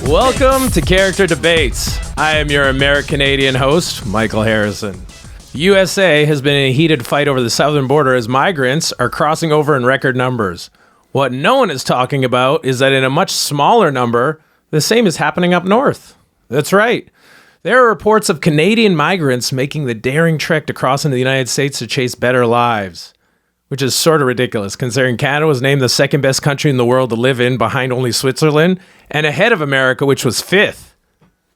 Welcome to Character Debates. I am your American-Canadian host, Michael Harrison. The USA has been in a heated fight over the southern border as migrants are crossing over in record numbers. What no one is talking about is that in a much smaller number, the same is happening up north. That's right. There are reports of Canadian migrants making the daring trek to cross into the United States to chase better lives, which is sort of ridiculous considering Canada was named the second best country in the world to live in behind only Switzerland and ahead of America, which was fifth.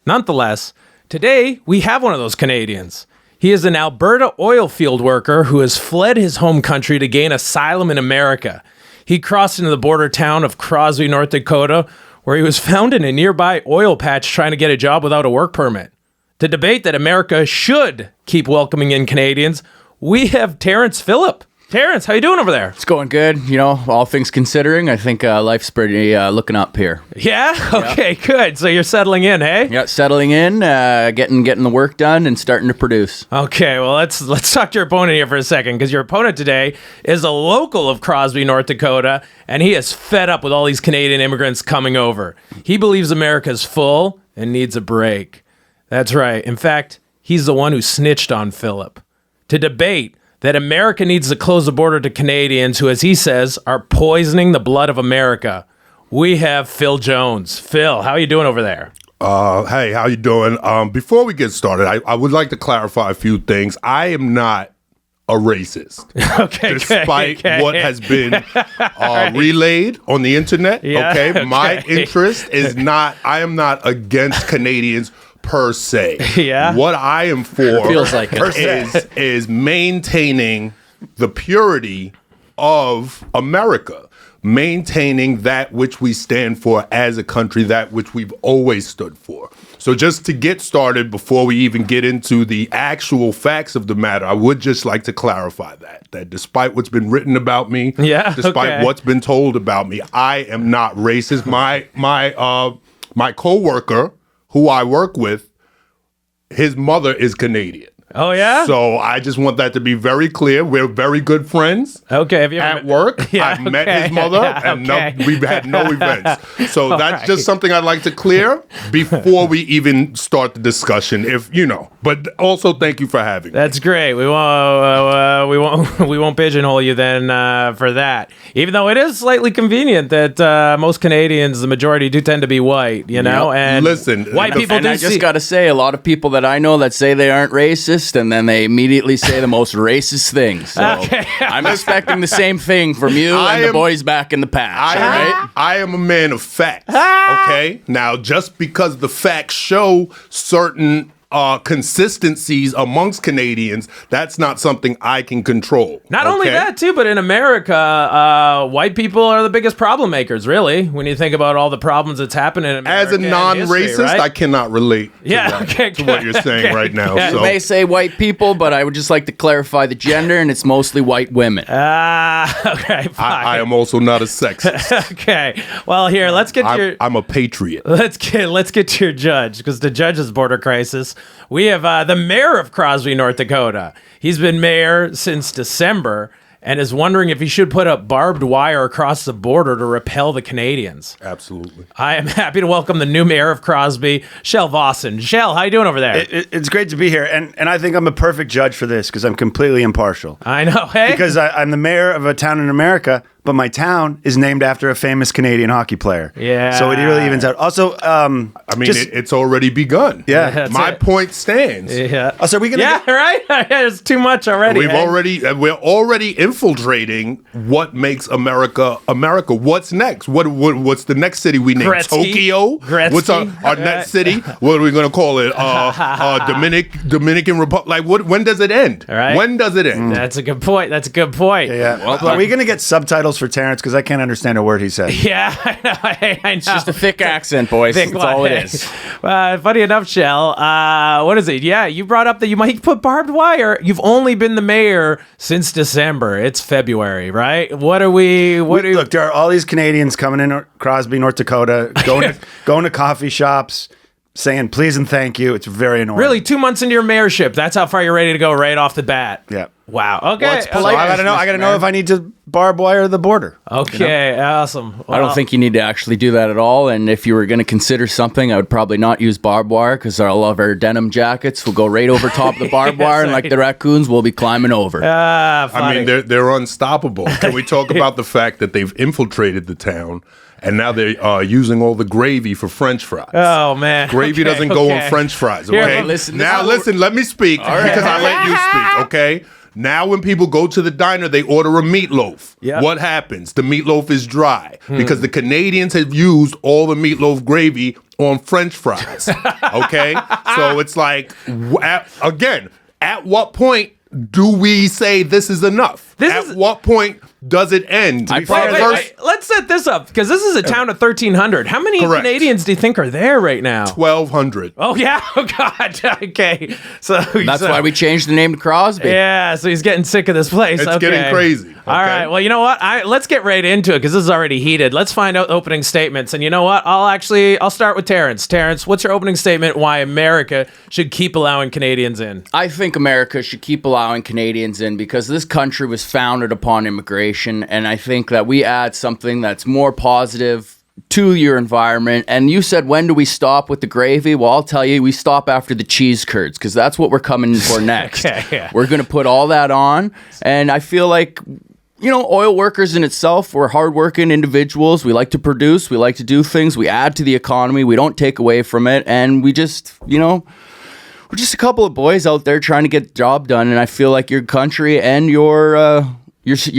Nonetheless, today we have one of those Canadians. He is an Alberta oilfield worker who has fled his home country to gain asylum in America. He crossed into the border town of Crosby, North Dakota, where he was found in a nearby oil patch trying to get a job without a work permit. To debate that America should keep welcoming in Canadians, we have Terrence Phillip. Terrence, how you doing over there? It's going good. You know, all things considering, I think life's pretty looking up here. Yeah? Okay, good. So you're settling in, hey? Yeah, settling in, getting the work done and starting to produce. Okay, well, let's talk to your opponent here for a second, because your opponent today is a local of Crosby, North Dakota, and he is fed up with all these Canadian immigrants coming over. He believes America's full and needs a break. That's right. In fact, he's the one who snitched on Phillip. To debate that America needs to close the border to Canadians who, as he says, are poisoning the blood of America. We have Phil Jones. Phil, how are you doing over there? Hey, how you doing? Before we get started, I would like to clarify a few things. I am not a racist. Okay, despite what has been relayed on the internet. Yeah, okay, my interest is not. I am not against Canadians per se. Yeah. What I am for Feels like is maintaining the purity of America, maintaining that which we stand for as a country, that which we've always stood for. So just to get started, before we even get into the actual facts of the matter, I would just like to clarify that despite what's been written about me, despite what's been told about me, I am not racist. My coworker, who I work with, his mother is Canadian. Oh, yeah? So I just want that to be very clear. We're very good friends. Okay. Have you at work? Yeah, I've met his mother, and we've had no events. So that's just something I'd like to clear before we even start the discussion, if you know. But also, thank you for having me. That's great. We won't pigeonhole you then for that. Even though it is slightly convenient that most Canadians, the majority, do tend to be white. You know, and listen, white people. And I just got to say, a lot of people that I know that say they aren't racist, and then they immediately say the most racist things. So I'm expecting the same thing from you and the boys back in the patch. I am a man of facts. Okay, now just because the facts show certain consistencies amongst Canadians, that's not something I can control. Not only that, too, but in America, white people are the biggest problem makers, really, when you think about all the problems that's happened in America. As a non-racist, right? I cannot relate to what you're saying right now. So. You may say white people, but I would just like to clarify the gender, and it's mostly white women. Okay, fine. I am also not a sexist. Okay, well, here, let's get to your... I'm a patriot. Let's get to your judge, because the judge's border crisis. We have the mayor of Crosby, North Dakota. He's been mayor since December and is wondering if he should put up barbed wire across the border to repel the Canadians. Absolutely. I am happy to welcome the new mayor of Crosby, Shel Vossen. Shel, how you doing over there? It's great to be here, and I think I'm a perfect judge for this because I'm completely impartial. I know, hey? Because I'm the mayor of a town in America, but my town is named after a famous Canadian hockey player. Yeah. So it really evens out. Also, it's already begun. Yeah. My point stands. Yeah. So are we gonna? Yeah, right. There's too much already. We're already infiltrating what makes America America. What's next? What's the next city we name? Gretzky. Tokyo. Gretzky. What's our next city? What are we gonna call it? Dominican Republic. Like when does it end? All right. When does it end? That's a good point. Yeah. Well, are we gonna get subtitles for Terrence? Because I can't understand a word he said. Yeah, I know. It's just a thick accent, boys. That's all it is. Funny enough, Shel, what is it? Yeah, you brought up that you might put barbed wire. You've only been the mayor since December. It's February, right? Look, there are all these Canadians coming in Crosby, North Dakota, going to coffee shops, saying please and thank you. It's very annoying. Really, 2 months into your mayorship, that's how far you're ready to go right off the bat. Yeah. Wow. Okay. Well, it's So polite. I gotta know if I need to barbed wire the border. Okay. Awesome. I don't think you need to actually do that at all. And if you were going to consider something, I would probably not use barbed wire because all of our denim jackets will go right over top of the barbed wire, and like the raccoons, we'll be climbing over. I mean, they're unstoppable. Can we talk about the fact that they've infiltrated the town? And now they're using all the gravy for French fries. Oh, man. Gravy doesn't go on French fries, okay? Here, listen, let me speak because I let you speak, okay? Now when people go to the diner, they order a meatloaf. Yep. What happens? The meatloaf is dry because the Canadians have used all the meatloaf gravy on French fries, okay? So it's like, at what point do we say this is enough? At what point does it end? Let's set this up because this is a town of 1,300. How many Correct. Canadians do you think are there right now? 1,200. Oh, yeah. Oh, God. Okay. That's why we changed the name to Crosby. Yeah, so he's getting sick of this place. It's getting crazy. All right. Well, you know what? Let's get right into it because this is already heated. Let's find out opening statements. And you know what? I'll start with Terrence. Terrence, what's your opening statement why America should keep allowing Canadians in? I think America should keep allowing Canadians in because this country was founded upon immigration, and I think that we add something that's more positive to your environment. And you said, when do we stop with the gravy? Well, I'll tell you, we stop after the cheese curds because that's what we're coming for next. Okay, yeah. We're going to put all that on, and I feel like, you know, oil workers in itself, we're hardworking individuals. We like to produce. We like to do things. We add to the economy. We don't take away from it. And we just, you know, we're just a couple of boys out there trying to get the job done. And I feel like your country and your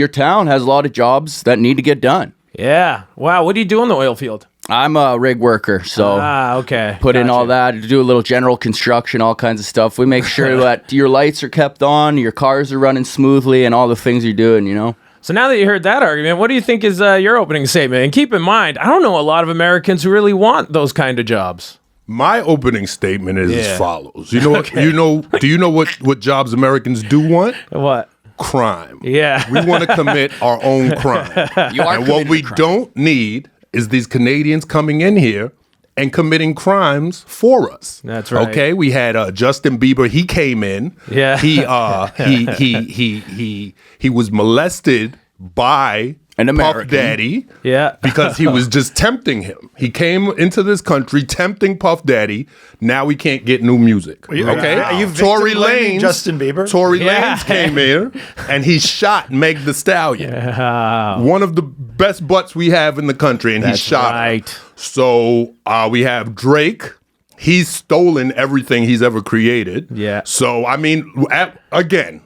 town has a lot of jobs that need to get done. Yeah. Wow. What do you do on the oil field? I'm a rig worker, so okay. put in all Gotcha. that, do a little general construction, all kinds of stuff. We make sure that your lights are kept on, your cars are running smoothly, and all the things you're doing, you know? So now that you heard that argument, what do you think is your opening statement? And keep in mind, I don't know a lot of Americans who really want those kind of jobs. My opening statement is as follows. You know what? Okay. Do you know what jobs Americans do want? What? Crime. Yeah. We want to commit our own crime. You are And what committing we a crime. don't need is these Canadians coming in here and committing crimes for us. That's right. Okay, we had Justin Bieber. He came in. Yeah. He was molested by An Puff American. Daddy. Yeah. Because he was just tempting him. He came into this country tempting Puff Daddy. Now we can't get new music. Okay, Are you Tory victim blaming Lanez, Justin Bieber? Tory Yeah. Lanez came in and he shot Meg the Stallion, one of the best butts we have in the country, and he shot her. right. So we have Drake. He's stolen everything he's ever created. Yeah. So I mean, again,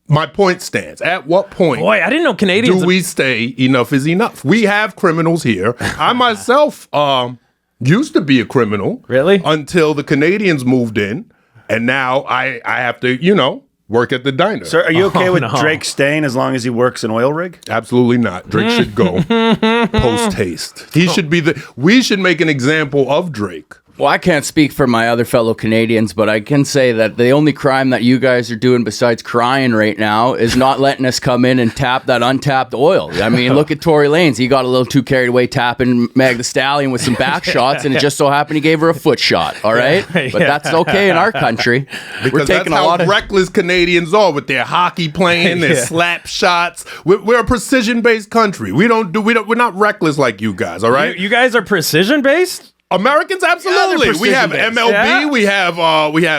my point stands. At what point? Boy, I didn't know Canadians. Do we say enough is enough? We have criminals here. I myself used to be a criminal. Really? Until the Canadians moved in. And now I have to, work at the diner. Sir, are you okay with no. Drake staying as long as he works an oil rig? Absolutely not. Drake should go post haste. He should be we should make an example of Drake. Well, I can't speak for my other fellow Canadians, but I can say that the only crime that you guys are doing besides crying right now is not letting us come in and tap that untapped oil. I mean, look at Tory Lanez. He got a little too carried away tapping Meg the Stallion with some back shots, and it just so happened he gave her a foot shot, all right? But that's okay in our country. Because We're taking that's a lot how of... reckless Canadians are with their hockey playing, their slap shots. We're a precision-based country. We're not reckless like you guys, all right? You guys are precision based? Americans, absolutely. they're We have precision-based. MLB, we have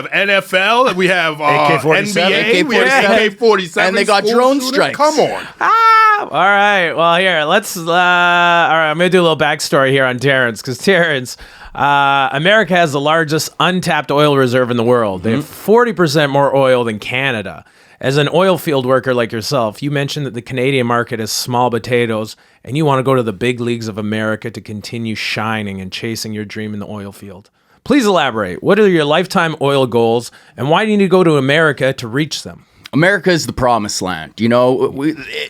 NFL, we have AK-47. NBA, we have AK-47, And they got school drone shooters. strikes. Come on. All right. Well, here, let's. All right, I'm going to do a little backstory here on Terrence, because Terrence, America has the largest untapped oil reserve in the world. They have 40% more oil than Canada. As an oil field worker like yourself, you mentioned that the Canadian market is small potatoes, and you want to go to the big leagues of America to continue shining and chasing your dream in the oil field. Please elaborate. What are your lifetime oil goals, and why do you need to go to America to reach them? America is the promised land. You know,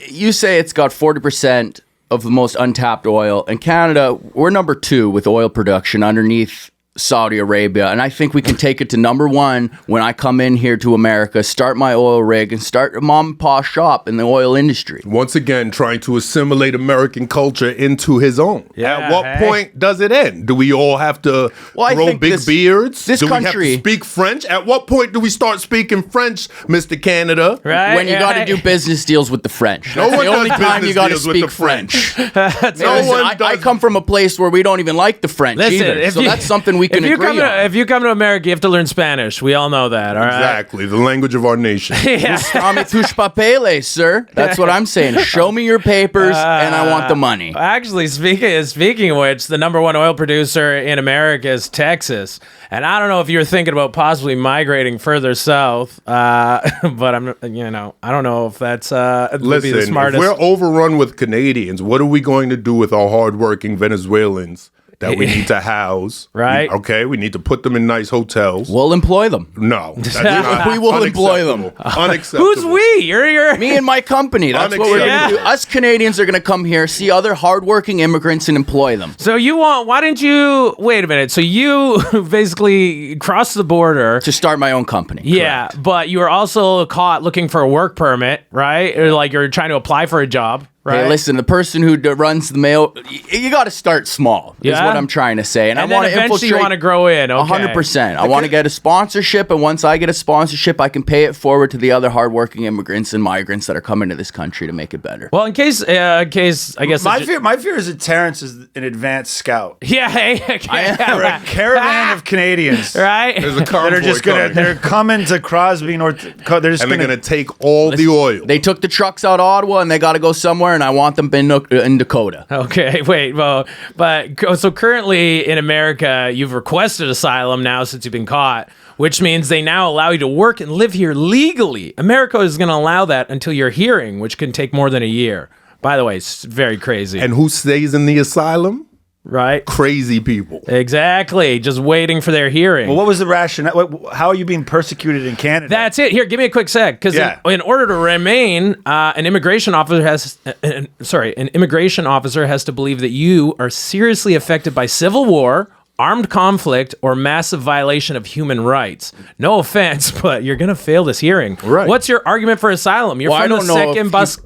you say it's got 40% of the most untapped oil. In Canada, we're number 2 with oil production underneath Saudi Arabia, and I think we can take it to number one when I come in here to America, start my oil rig, and start a mom and pop shop in the oil industry. Once again, trying to assimilate American culture into his own. Yeah, At what point does it end? Do we all have to I grow think big beards? this do we country- have to speak French? At what point do we start speaking French, Mr. Canada? Right? When you got to do business deals with the French. No That's one the only does time you business got to deals with speak the French. French. No Listen, one I does. come from a place where we don't even like the French Listen, either. So that's something we can if you agree come on. To, if you come to America, you have to learn Spanish. We all know that, all right? Exactly, the language of our nation. No me touche papeles, sir. That's what I'm saying. Show me your papers, and I want the money. Actually, speaking of which, the number one oil producer in America is Texas. And I don't know if you were thinking about possibly migrating further south, but I don't know if that's would be the Listen, if smartest. we're overrun with Canadians, what are we going to do with our hardworking Venezuelans that we need to house? Right. We need to put them in nice hotels. We'll employ them. No, that's not We will employ them. unacceptable. Unacceptable. Who's we? You're Me and my company. That's what we're going to Unacceptable. do. Us Canadians are going to come here, see other hardworking immigrants, and employ them. So why didn't you wait a minute? So you basically crossed the border. To start my own company. Yeah, Correct. but you were also caught looking for a work permit, right? Or like you're trying to apply for a job, right? Hey, listen, the person who runs the mail, you got to start small, is Yeah? what I'm trying to say. and I then want to eventually you infiltrate want to grow in. Okay. 100%. I want to get a sponsorship, and once I get a sponsorship, I can pay it forward to the other hardworking immigrants and migrants that are coming to this country to make it better. Well, in case I guess My fear is that Terrence is an advanced scout Yeah, hey, okay. for a caravan of Canadians right. There's a that convoy are just coming. they're coming to Crosby, North Dakota. They're just and they're gonna going to take all the oil. They took the trucks out of Ottawa, and they got to go somewhere, and I want them in Dakota. Okay, wait, well, so currently in America, you've requested asylum now since you've been caught, which means they now allow you to work and live here legally. America is going to allow that until your hearing, which can take more than a year. By the way, it's very crazy. And who stays in the asylum? right? Crazy people. Exactly. Just waiting for their hearing. Well, what was the rationale? How are you being persecuted in Canada? That's it. Here, give me a quick sec. Because Yeah. in order to remain, an immigration officer has to believe that you are seriously affected by civil war, armed conflict, or massive violation of human rights. No offense, but you're going to fail this hearing. Right. What's your argument for asylum? You're Well, I from the don't know second if best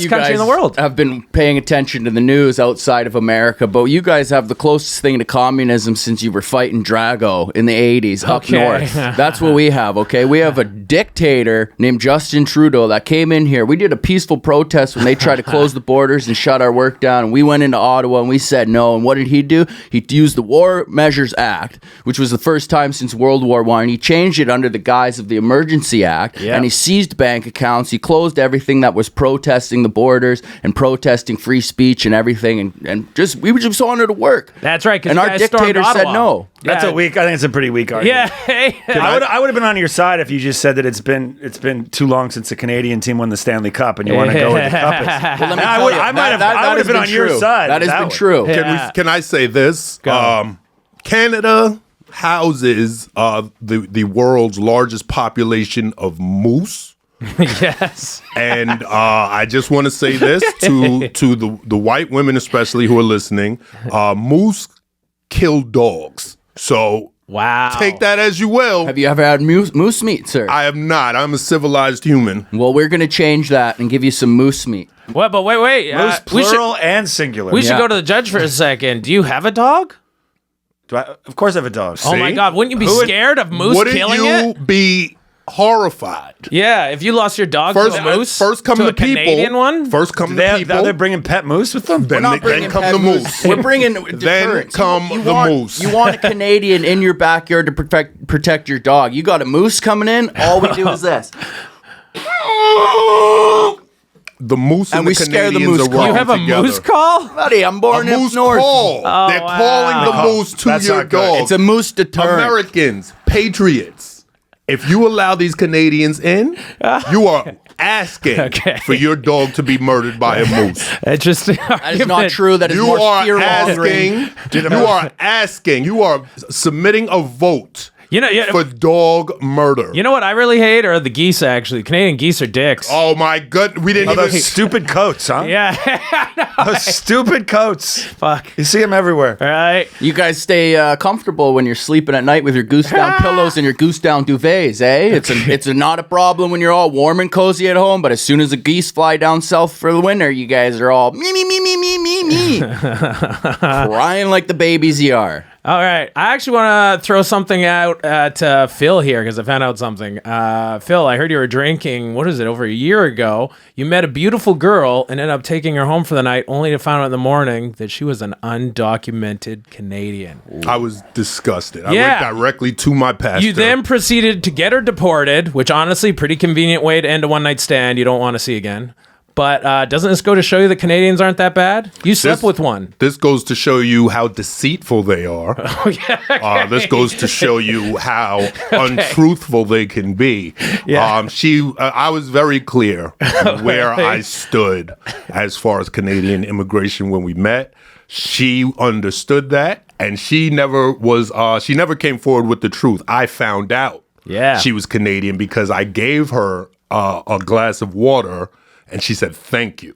you country in the guys world. have been paying attention to the news outside of America, but you guys have the closest thing to communism since you were fighting Drago in the 80s up Okay. north. That's what we have, okay? We have a dictator named Justin Trudeau that came in here. We did a peaceful protest when they tried to close the borders and shut our work down, and we went into Ottawa and we said no. And what did he do? He used the War Measures Act, which was the first time since World War I, and he changed it under the guise of the Emergency Act, Yep. and he seized bank accounts. He closed everything that was protesting the borders and protesting free speech and everything, and just we just wanted to work. That's right. 'Cause And you our guys stormed dictator said Ottawa. no. That's Yeah. a weak. I think it's a pretty weak argument. Yeah. I would have been on your side if you just said that it's been too long since the Canadian team won the Stanley Cup and you want to go with the cup. Well, let me I tell would- you, I might have- that I would has have been on your true. side That with has that been one. true. Yeah. Can I say this? Go. Canada houses the world's largest population of moose. Yes. And I just want to say this to the white women especially who are listening. Moose kill dogs. So Wow. take that as you will. Have you ever had moose meat, sir? I have not. I'm a civilized human. Well, we're going to change that and give you some moose meat. What? But wait. Moose we should plural and singular. we should Yeah. go to the judge for a second. Do you have a dog? Of course, I have a dog. Oh my See? God! Wouldn't you be Who would- scared of moose Wouldn't killing you it? be horrified? Yeah, if you lost your dog First, to a moose, first come to the a people. Canadian one. First come the They're people. bringing pet moose with them. Then, We're not then bringing come pet the moose. We're bringing deterrence. come You the want- moose. You want a Canadian in your backyard to protect your dog. You got a moose coming in. All we do is this. The moose and, And the we scare the Canadians moose are call. working You have a together. moose call? Buddy, I'm A born up moose north. call. They're wow. calling the moose to That's your not good. dog. It's a moose deterrent. Americans, patriots, if you allow these Canadians in, you are asking Okay. for your dog to be murdered by a moose. Interesting. That is not true. That is You more are fear-mongering. asking. You are submitting a vote for dog murder. You know what I really hate are the geese, actually. Canadian geese are dicks. Oh my god, we didn't even. Those stupid coats, huh? Yeah. Those stupid coats. Fuck. You see them everywhere. All right. You guys stay comfortable when you're sleeping at night with your goose down pillows and your goose down duvets, eh? It's not a problem when you're all warm and cozy at home, but as soon as the geese fly down south for the winter, you guys are all me, crying like the babies you are. All right. I actually want to throw something out at Phil here because I found out something. Phil, I heard you were drinking, what is it, over a year ago. You met a beautiful girl and ended up taking her home for the night only to find out in the morning that she was an undocumented Canadian. I was disgusted. I Yeah. went directly to my pastor. You then proceeded to get her deported, which honestly, pretty convenient way to end a one-night stand you don't want to see again. But doesn't this go to show you that Canadians aren't that bad? You slept with one. This goes to show you how deceitful they are. Oh, yeah. Okay. This goes to show you how untruthful they can be. Yeah. I was very clear where I stood as far as Canadian immigration when we met. She understood that, and she never came forward with the truth. I found out she was Canadian because I gave her a glass of water. And she said, "Thank you."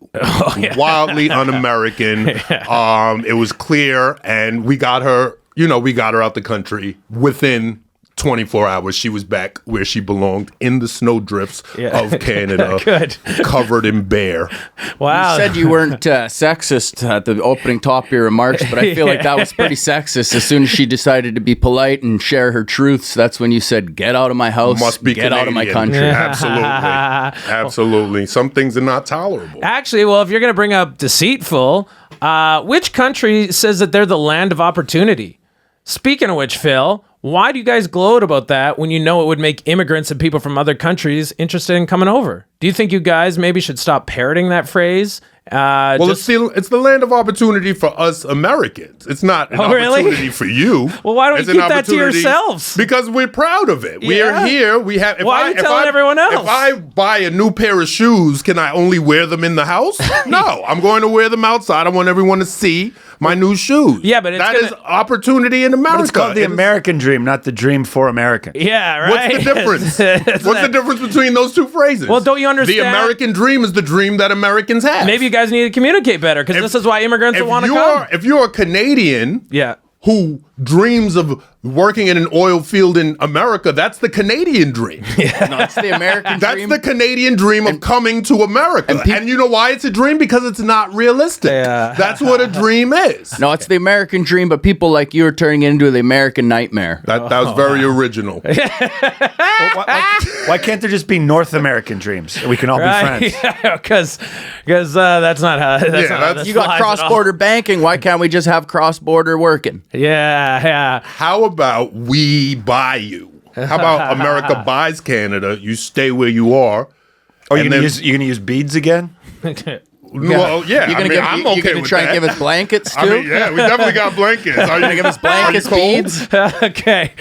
Wildly un-American. It was clear, and we got her. We got her out the country within 24 hours. She was back where she belonged in the snowdrifts of Canada, Good. covered in bear. Wow. You said you weren't sexist at the opening top of your remarks, but I feel like that was pretty sexist. As soon as she decided to be polite and share her truths, that's when you said, "Get out of my house, Must be get Canadian. out of my country." Absolutely. Some things are not tolerable. Actually, well, if you're going to bring up deceitful, which country says that they're the land of opportunity? Speaking of which, Phil, why do you guys gloat about that when you know it would make immigrants and people from other countries interested in coming over? Do you think you guys maybe should stop parroting that phrase? It's the land of opportunity for us Americans. It's not an opportunity for you. Well, why don't you keep that to yourselves? Because we're proud of it. We are here. We have. Why are you telling everyone else? If I buy a new pair of shoes, can I only wear them in the house? No, I'm going to wear them outside. I want everyone to see my new shoes. Yeah, but that is opportunity in America. But it's called the American dream, not the dream for Americans. Yeah, right. What's the difference? What's the difference between those two phrases? Well, don't you understand? The American dream is the dream that Americans have. Maybe you guys need to communicate better because this is why immigrants want to come. If you're a Canadian, who dreams of working in an oil field in America, that's the Canadian dream. No, it's the American dream. That's the Canadian dream of coming to America. And you know why it's a dream? Because it's not realistic. That's what a dream is. No, it's the American dream, but people like you are turning it into the American nightmare. That was very original. Why can't there just be North American dreams? We can all be friends. Because that's not how. You got cross-border banking. Why can't we just have cross-border working? Yeah. How about we buy you? How about America buys Canada? You stay where you are. Oh, you're gonna use beads again? Well, yeah. I'm okay gonna with try that. and give us blankets too. I mean, yeah, we definitely got blankets. Are you gonna give us blankets, beads? Okay.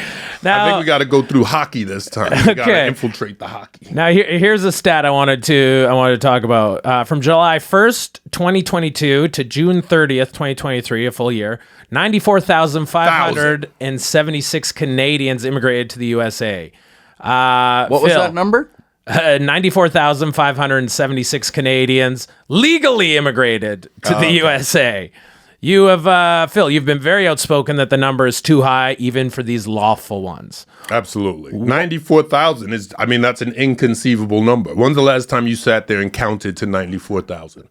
Now I think we got to go through hockey this time. We got to infiltrate the hockey. Now here's a stat I wanted to talk about. From July 1st, 2022 to June 30th, 2023, a full year, 94,576 Canadians immigrated to the USA. What was that number? 94,576 Canadians legally immigrated to the USA. You have, Phil, you've been very outspoken that the number is too high, even for these lawful ones. Absolutely. 94,000 is, that's an inconceivable number. When's the last time you sat there and counted to 94,000?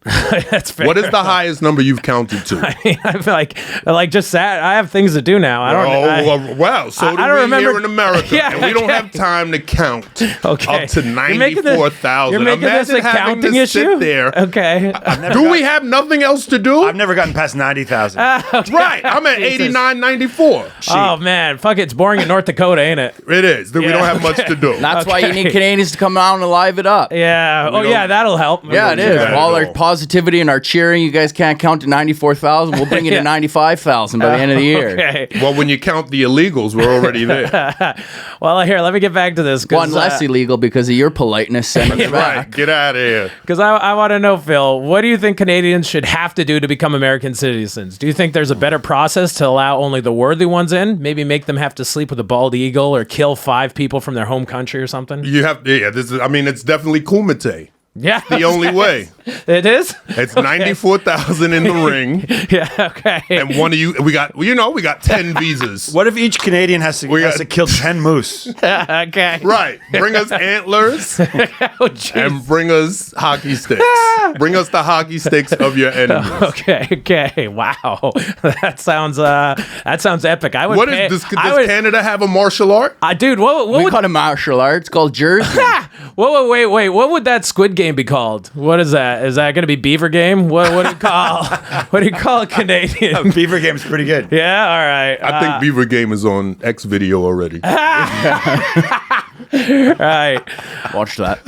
That's fair. What is the highest number you've counted to? I feel like just sat. I have things to do now. I don't remember here in America. And we don't have time to count up to 94,000. You're making this a counting issue? There. Okay. Do we have nothing else to do? I've never gotten past 90,000. Right. I'm at 89, 94. Oh, man. Fuck it. It's boring in North Dakota, ain't it? It is. We don't have much to do. That's why you need Canadians to come out and live it up. Yeah. That'll help. Yeah, it is. All our positivity and our cheering, you guys can't count to 94,000. We'll bring you to 95,000 by the end of the year. Okay. Well, when you count the illegals, we're already there. Well, here, let me get back to this. One less illegal because of your politeness. Send it back. Right. Get out of here. Because I want to know, Phil, what do you think Canadians should have to do to become American citizens? citizens? Do you think there's a better process to allow only the worthy ones in? Maybe make them have to sleep with a bald eagle or kill 5 people from their home country or something? You have, it's definitely kumite. Yeah. The only way. It is? It's 94,000 in the ring. Yeah, okay. And one of you, we got 10 visas. What if each Canadian has to kill 10 moose? Okay. Right. Bring us antlers Oh, jeez. and bring us hockey sticks. Bring us the hockey sticks of your enemies. Okay. Wow. That sounds epic. I would Does Canada have a martial art? Dude, what We would call it martial art. It's called Jersey. wait, what would that Squid Game be called? What is that? Is that going to be Beaver Game? What do you call a Canadian? Beaver Game's pretty good. Yeah, all right. I think Beaver Game is on X video already. Right. Watch that.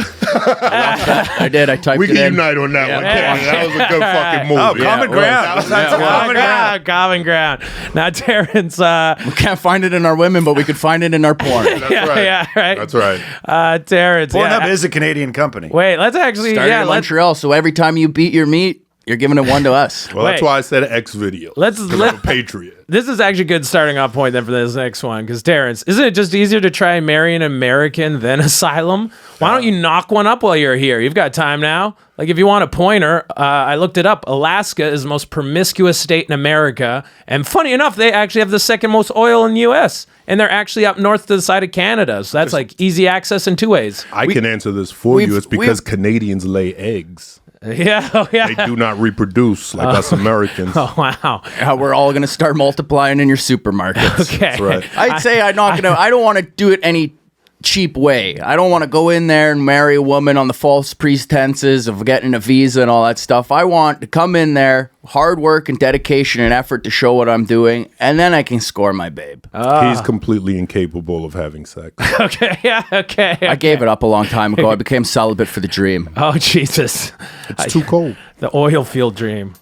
I did. I typed We it can in. unite on that one. Yeah. That was a good fucking movie. Oh, common ground. Common ground. Now, Terrence. We can't find it in our women, but we could find it in our porn. That's right. Yeah, right. That's right. Terrence. Pornhub is a Canadian company. Wait, let's actually. Started in let's Montreal, so every time you beat your meat, you're giving it one to us. Well, that's Wait. why I said X video. Let's- 'Cause I'm a patriot. This is actually a good starting off point then for this next one. Because Terrence, isn't it just easier to try and marry an American than asylum? Why don't you knock one up while you're here? You've got time now. Like if you want a pointer, I looked it up. Alaska is the most promiscuous state in America, and funny enough, they actually have the second most oil in the U.S. And they're actually up north to the side of Canada, so that's like easy access in 2 ways. I can answer this for you. we've- It's because Canadians lay eggs. Yeah, oh yeah. They do not reproduce like us Americans. Oh wow. How we're all going to start multiplying in your supermarkets. Okay. That's right. I'd say I don't want to do it any cheap way. I don't want to go in there and marry a woman on the false pretenses of getting a visa and all that stuff. I want to come in there, hard work and dedication and effort to show what I'm doing, and then I can score my babe. He's completely incapable of having sex. Okay. Yeah. Okay. I gave it up a long time ago. I became celibate for the dream. Oh Jesus. It's too cold. The oil field dream.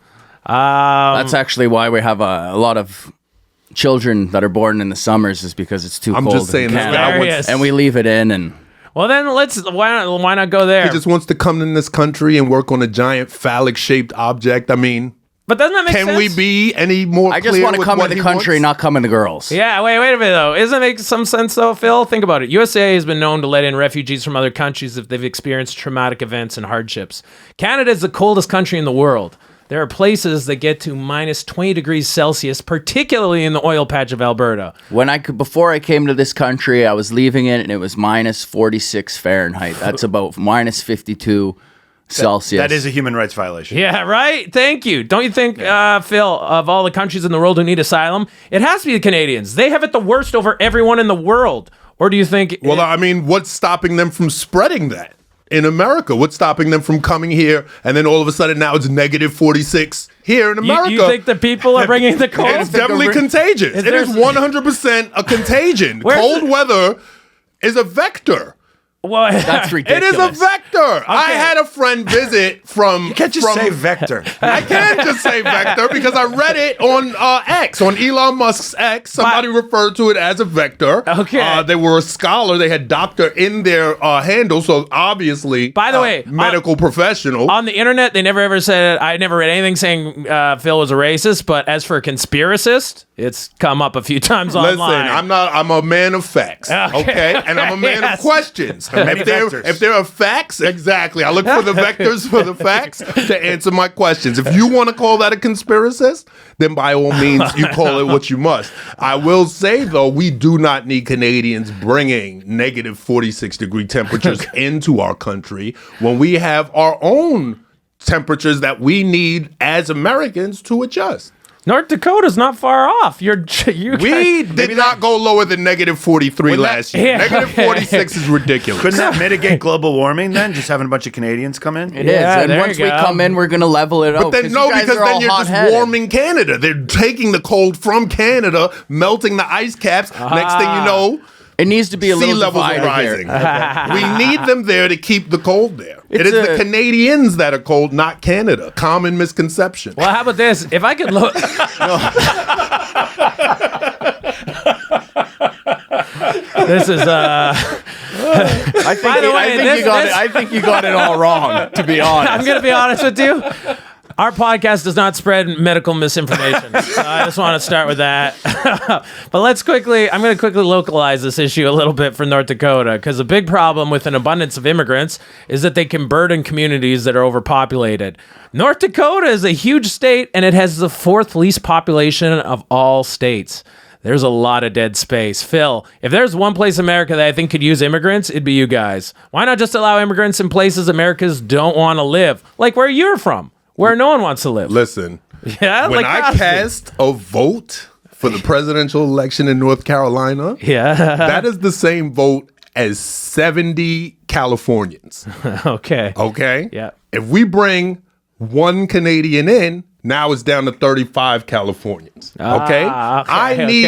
That's actually why we have a lot of children that are born in the summers, is because it's too I'm cold. just saying in this Canada. guy Hilarious. wants, And we leave it in, and Well, then why not go there? he just wants to come in this country and work on a giant phallic shaped object. I mean, But doesn't that make sense? can we be any more I clear just want to with come what in the he country, wants? not come in the girls. Yeah, wait a minute though. Isn't it make some sense though, Phil? Think about it. USA has been known to let in refugees from other countries if they've experienced traumatic events and hardships. Canada is the coldest country in the world. There are places that get to minus 20 degrees Celsius, particularly in the oil patch of Alberta. Before I came to this country, I was leaving it, and it was minus 46 Fahrenheit. That's about minus 52 Celsius. That is a human rights violation. Yeah, right? Thank you. Don't you think, Phil, of all the countries in the world who need asylum, it has to be the Canadians. They have it the worst over everyone in the world. Or do you think... Well, I mean, what's stopping them from spreading that in America? What's stopping them from coming here and then all of a sudden now it's negative 46 here in America? You think the people are bringing the cold? It's definitely contagious. It is 100% a contagion. Where's Cold the- weather is a vector. Well, That's It ridiculous. is a vector. I had a friend visit from. You can't just say vector. I can just say vector because I read it on X, on Elon Musk's X. Somebody referred to it as a vector. Okay. They were a scholar. They had doctor in their handle, so obviously, By the way, medical professional. on the internet, they never ever said, I never read anything saying Phil was a racist, but as for a conspiracist, it's come up a few times Listen, online. I'm a man of facts, okay? And I'm a man Yes. of questions. Many If there are facts, exactly. I look for the vectors for the facts to answer my questions. If you want to call that a conspiracist, then by all means, you call it what you must. I will say, though, we do not need Canadians bringing negative 46-degree temperatures into our country when we have our own temperatures that we need as Americans to adjust. North Dakota's not far off. You We did not go lower than negative 43 last year. Yeah, Negative okay. 46 is ridiculous. Couldn't that mitigate global warming then? Just having a bunch of Canadians come in? It is. Yeah, And there once you we go. come in, we're going to level it out. But then you no, guys because are all then you're just hot-headed. warming Canada. They're taking the cold from Canada, melting the ice caps. Next thing you know, It needs to be a sea little levels are divided rising. here. We need them there to keep the cold there. It It's is the a- Canadians that are cold, not Canada. Common misconception. Well, how about this? If I could look... This is I think you got it all wrong, to be honest. I'm gonna be honest with you. Our podcast does not spread medical misinformation. So I just want to start with that. But I'm going to quickly localize this issue a little bit for North Dakota, because a big problem with an abundance of immigrants is that they can burden communities that are overpopulated. North Dakota is a huge state, and it has the 4th least population of all states. There's a lot of dead space. Phil, if there's one place in America that I think could use immigrants, it'd be you guys. Why not just allow immigrants in places Americans don't want to live? Like where you're from, where no one wants to live. Listen, Yeah, when like I Crosby. cast a vote for the presidential election in North Carolina, Yeah. that is the same vote as 70 Californians. Okay. Okay? Yeah. If we bring one Canadian in, now it's down to 35 Californians. Okay? I need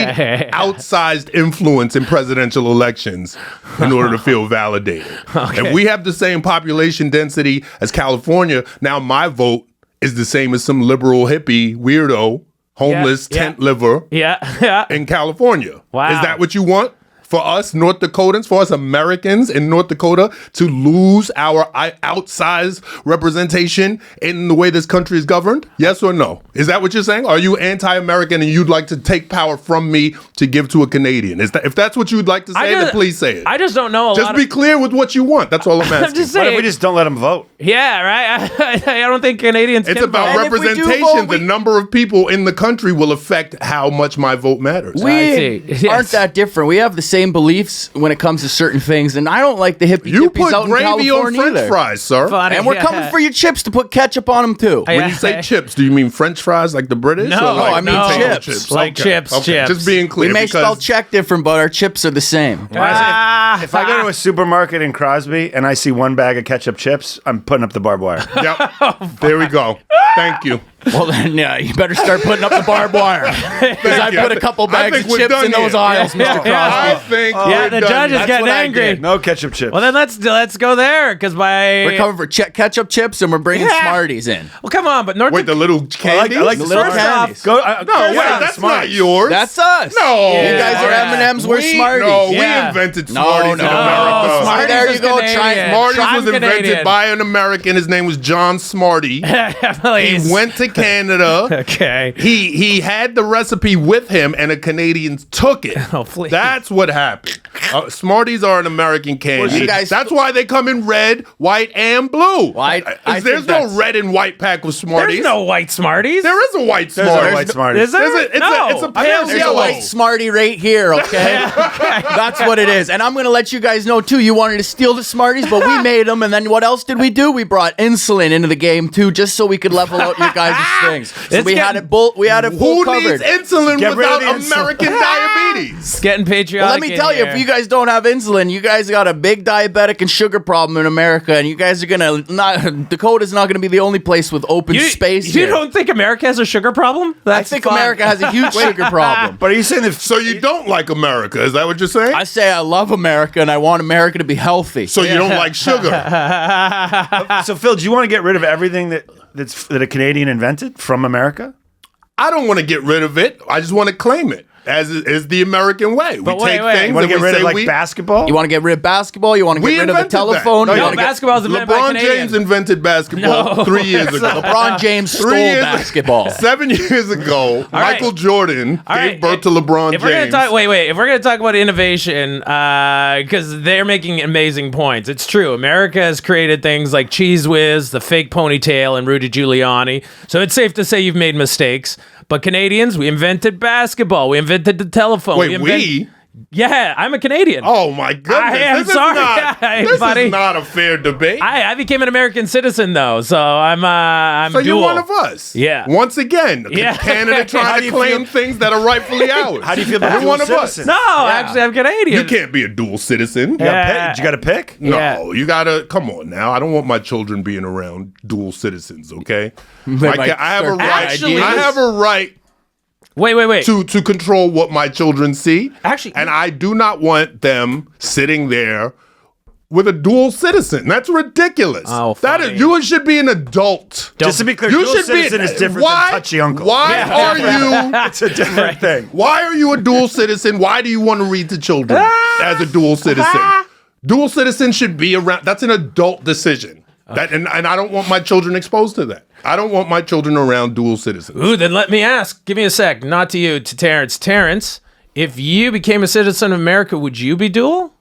outsized influence in presidential elections in order to feel validated. If we have the same population density as California, now my vote is the same as some liberal hippie weirdo, homeless tent liver Yeah. in California. Wow. Is that what you want? For us North Dakotans, for us Americans in North Dakota to lose our outsized representation in the way this country is governed? Yes or no? Is that what you're saying? Are you anti-American and you'd like to take power from me to give to a Canadian? If that's what you'd like to say, then please say it. I just don't know. Just be clear with what you want. That's all I'm asking. I'm just What saying. if we just don't let them vote? Yeah, right. I don't think Canadians. It's can about vote. And if we do representation. vote, The number of people in the country will affect how much my vote matters. We I see. Yes. aren't that different. We have the same beliefs when it comes to certain things, and I don't like the hippie You dippies put out in gravy on California French either. fries, sir. Funny, And we're yeah. coming for your chips to put ketchup on them too. Hey, When you say chips, do you mean French fries like the British? No, or like I mean potato chips. Like chips, chips. Just being clear. We may because spell check different, but our chips are the same. If I go to a supermarket in Crosby and I see one bag of ketchup chips, I'm putting up the barbed wire. Yep. There we go. Thank you. Well, then, yeah, you better start putting up the barbed wire. Because I you. put a couple I bags think of we're chips done in those here. aisles, Mr. Crosby. I think Yeah, we're the done judge is here. getting what I angry. did. No ketchup chips. Well, then let's go there, because We're coming for ketchup chips, and we're bringing Yeah. Smarties in. Well, come on, but North Wait, the little candy? I like The the little Smarties. candies. Go, No, wait, yeah, that's Smarties. not yours. That's us. No. You guys are Yeah. M&Ms, we're Smarties. No, Yeah. we invented No, Smarties in no. America. Smarties there was you go, Canadian. try- Smarties I'm was invented Canadian. by an American. His name was John Smarty. Please. He went to Canada. Okay. He had the recipe with him, and the Canadians took it. Oh, please. That's what happened. Smarties are an American candy. you guys- That's why they come in red, white, and blue. Well, I There's think no that's- red and white pack with Smarties. There's no white Smarties. There is a white There's Smarties. a white Smarties. Is there? It's No. a I've pale never There's seen a yellow. white Smartie right here, okay? That's what it is. And I'm going to let you guys know, too. You wanted to steal the Smarties, but we made them. And then what else did we do? We brought insulin into the game, too, just so we could level out your guys' things. So It's we had it full Who covered. needs insulin Get rid of without the insulin. American diabetes? It's getting patriotic. Well, let me tell you, if you guys don't have insulin, you guys got a big diabetic and sugar problem in America, and you guys are gonna not. Dakota's not gonna be the only place with open space. You here. don't think America has a sugar problem? I That's think fun. America has a huge sugar problem. But are you saying that? So you don't like America? Is that what you're saying? I say I love America and I want America to be healthy. So you don't like sugar? So Phil, do you want to get rid of everything that a Canadian invented from America? I don't want to get rid of it. I just want to claim it as is the American way. But we wait, take wait. things You want and to get we rid say of like we. basketball? You want to get rid of basketball? You want to We get rid of the invented that. telephone? No, You No, wanna get- basketball's invented by LeBron Canadians. James invented basketball 3 years ago. LeBron James stole 3 years basketball. 7 years ago, right. Michael Jordan All gave right, birth to LeBron If we're gonna James. talk, if we're gonna talk about innovation, because they're making amazing points. It's true. America has created things like Cheese Whiz, the fake ponytail, and Rudy Giuliani. So it's safe to say you've made mistakes. But Canadians, we invented basketball. We invented the telephone. Wait, we? Yeah, I'm a Canadian. Oh my goodness! I am this sorry. Is not, Hey, this buddy. is not a fair debate. I became an American citizen though, so I'm so dual. you're one of us. Yeah. Once again, Yeah. Canada How trying do to you claim feel- things that are rightfully ours. How do you feel about You're dual one of us. citizen? No, actually, I'm Canadian. You can't be a dual citizen. You got to pick? No, Yeah. you gotta come on now. I don't want my children being around dual citizens. Okay, might I have a start right. Actually- I have a right Wait. to control what my children see. Actually- and I do not want them sitting there with a dual citizen. That's ridiculous. Oh, that funny. is, you should be an adult. Just to be clear, You dual should be- citizen is different why- than touchy uncle. Why are you? It's a different thing. Why are you a dual citizen? Why do you want to read to children as a dual citizen? Dual citizen should be around. That's an adult decision. And I don't want my children exposed to that. I don't want my children around dual citizens. Ooh, then let me ask. Give me a sec. Not to you, to Terrence. Terrence, if you became a citizen of America, would you be dual?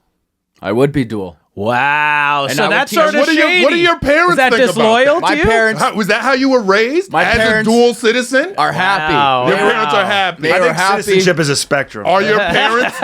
I would be dual. Wow. And I so would that's teach- sort of What do shady. your parents Is that think about disloyal that? to My you? parents Was that how you were raised? My as parents a dual citizen? are happy. Wow. Your Wow. parents are happy. They I are think happy. citizenship is a spectrum. Are your parents?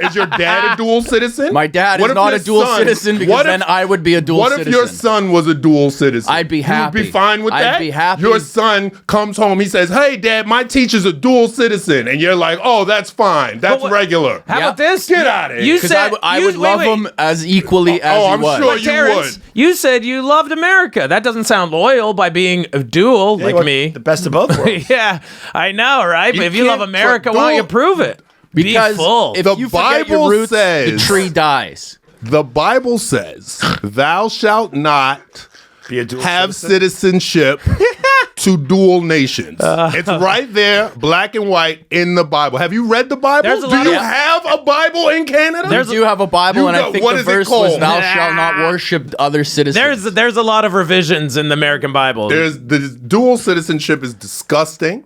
Is your dad a dual citizen? My dad What is if not your a dual son- citizen because what if- then I would be a dual What citizen. if your son was a dual citizen? I'd be You happy. would be fine with I'd that? be happy. Your son comes home, he says, "Hey, Dad, my teacher's a dual citizen." And you're like, "Oh, that's fine. That's what- regular." How Yeah. about this? Get outta here. You Because said I you- would wait, love wait. him as equally as he I'm was. sure But you Terrence, would. you said you loved America. That doesn't sound loyal by being a dual Yeah, like you want me. The best of both worlds. Yeah, I know, right? But You if you love can't America, put why don't you dual- prove it? Because Be full. if The you forget your Bible roots, the says- tree dies. The Bible says, "Thou shalt not Be a dual have citizen. citizenship to dual nations." It's right there, black and white, in the Bible. Have you read the Bible? There's a Do lot you of- have a Bible in Canada? We do have a Bible, You and go- I think what the is it verse was, called? "Thou shalt not worship other citizens." there's a lot of revisions in the American Bible. There's the dual citizenship is disgusting,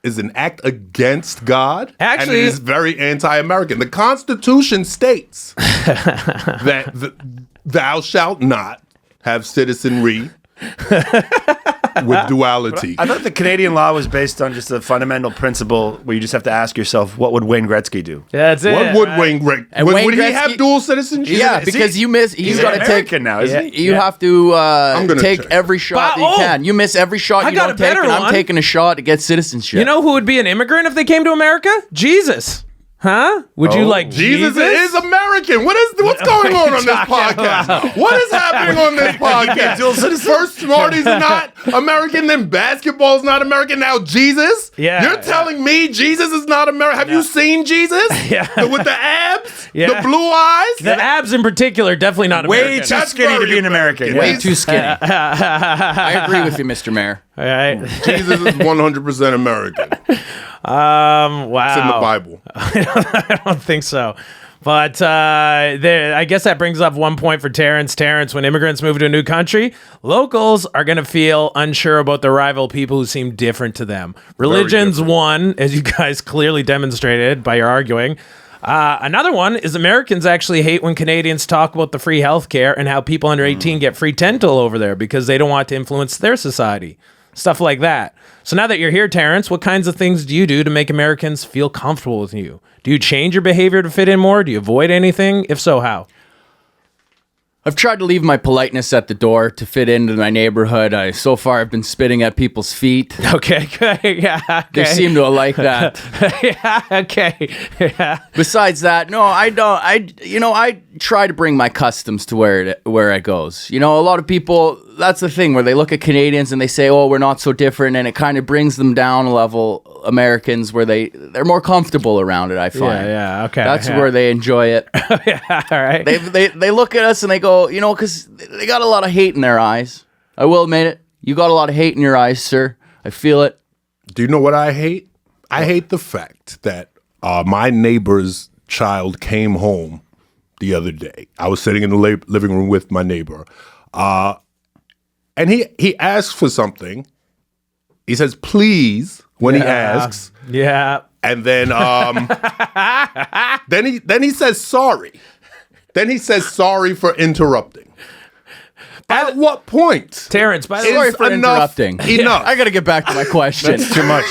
is an act against God, Actually- and it is very anti-American. The Constitution states that thou shalt not have citizenry with duality. I thought the Canadian law was based on just a fundamental principle where you just have to ask yourself, what would Wayne Gretzky do? That's it. What would right? Wayne Gretzky? And Would, Wayne would he Gretzky- have dual citizenship? Yeah, Is because he- you miss. He's You got to take. American now, isn't he? You have to gonna take check. every shot But- that you oh! can. You miss every shot I you got don't a take, better and I'm one. taking a shot to get citizenship. You know who would be an immigrant if they came to America? Jesus. Huh? Would you like Jesus is American. What's going on this podcast? What is happening on this podcast? dual citizen? First, Smarty's not American, then basketball's not American. Now Jesus. Yeah, You're telling me Jesus is not American? Have you seen Jesus? Yeah. With the abs, Yeah. the blue eyes. The abs in particular, definitely not Way American. too That's skinny to very be an American. American. way He's- too skinny. I agree with you, Mr. Mayor. All right. Jesus is 100% American. Wow. It's in the Bible. I don't think so. But I guess that brings up one point for Terrence. Terrence, when immigrants move to a new country, locals are going to feel unsure about the rival people who seem different to them. Religion's different. one, as you guys clearly demonstrated by your arguing. Another one is Americans actually hate when Canadians talk about the free health care and how people under 18 get free dental over there because they don't want to influence their society. Stuff like that. So now that you're here, Terrence, what kinds of things do you do to make Americans feel comfortable with you? Do you change your behavior to fit in more? Do you avoid anything? If so, how? I've tried to leave my politeness at the door to fit into my neighborhood. So far I've been spitting at people's feet. Okay, good. Yeah, okay. They seem to like that. Yeah, okay. Yeah. Besides that, no, I don't. I try to bring my customs to where it goes. You know, a lot of people. That's the thing where they look at Canadians and they say, "Oh, we're not so different," and it kind of brings them down a level. Americans, where they're more comfortable around it. I find. Yeah, okay. That's yeah. where they enjoy it. Yeah, all right. They look at us and they go, you know, because they got a lot of hate in their eyes. I will admit it. You got a lot of hate in your eyes, sir. I feel it. Do you know what I hate? I hate the fact that my neighbor's child came home the other day. I was sitting in the living room with my neighbor, and he asked for something. He says, "Please," when he asks, Yeah. and then then he says sorry. Then he says sorry for interrupting. At what point? Terrence, by the Is way, Sorry for enough interrupting. enough? I got to get back to my question. Too much.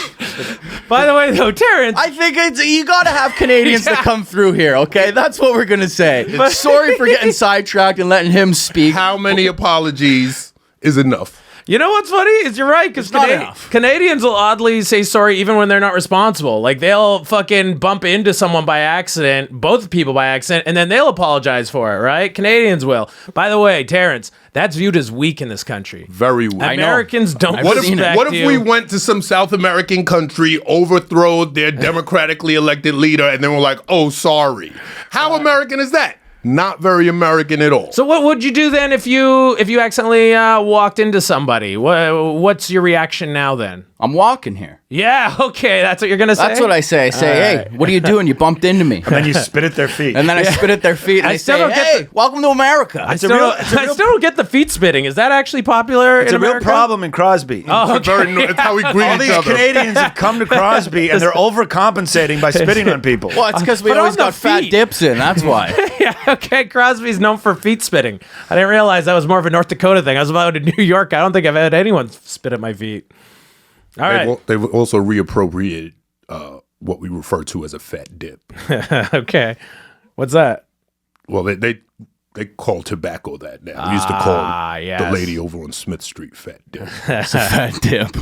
though, Terrence, I think you got to have Canadians that come through here, okay? That's what we're going to say. Sorry for getting sidetracked and letting him speak. How many apologies is enough? you know what's funny is you're right because not enough. Canadians will oddly say sorry even when they're not responsible. Like they'll fucking bump into someone by accident, both people by accident, and then they'll apologize for it, right? Canadians will. By the way, Terrence, that's viewed as weak in this country. Very weak. Americans don't What respect if, what if you. we went to some South American country, overthrow their democratically elected leader, and then we're like, oh, sorry. How American is that? Not very American at all. So what would you do then if you accidentally walked into somebody? What's your reaction now then? I'm walking here. Yeah, okay, that's what you're gonna say. That's what I say. I say, hey, what are you doing? You bumped into me. And then you spit at their feet. And then I spit at their feet and I I still say, don't get hey, welcome to America. I still don't get the feet spitting. Is that actually popular It's in a real America? problem in Crosby. Oh, okay. It's how we greet All each these other. Canadians have come to Crosby and they're overcompensating by spitting on people. Well, it's because we But always on the got fat feet. dips in. That's why. Yeah, okay. Crosby's known for feet spitting. I didn't realize that was more of a North Dakota thing. I was about in New York. I don't think I've had anyone spit at my feet. All right. They've also reappropriated what we refer to as a fat dip. Okay. What's that? Well, they call tobacco that now. We used to call yes. the lady over on Smith Street fat dip. It's a fat dip.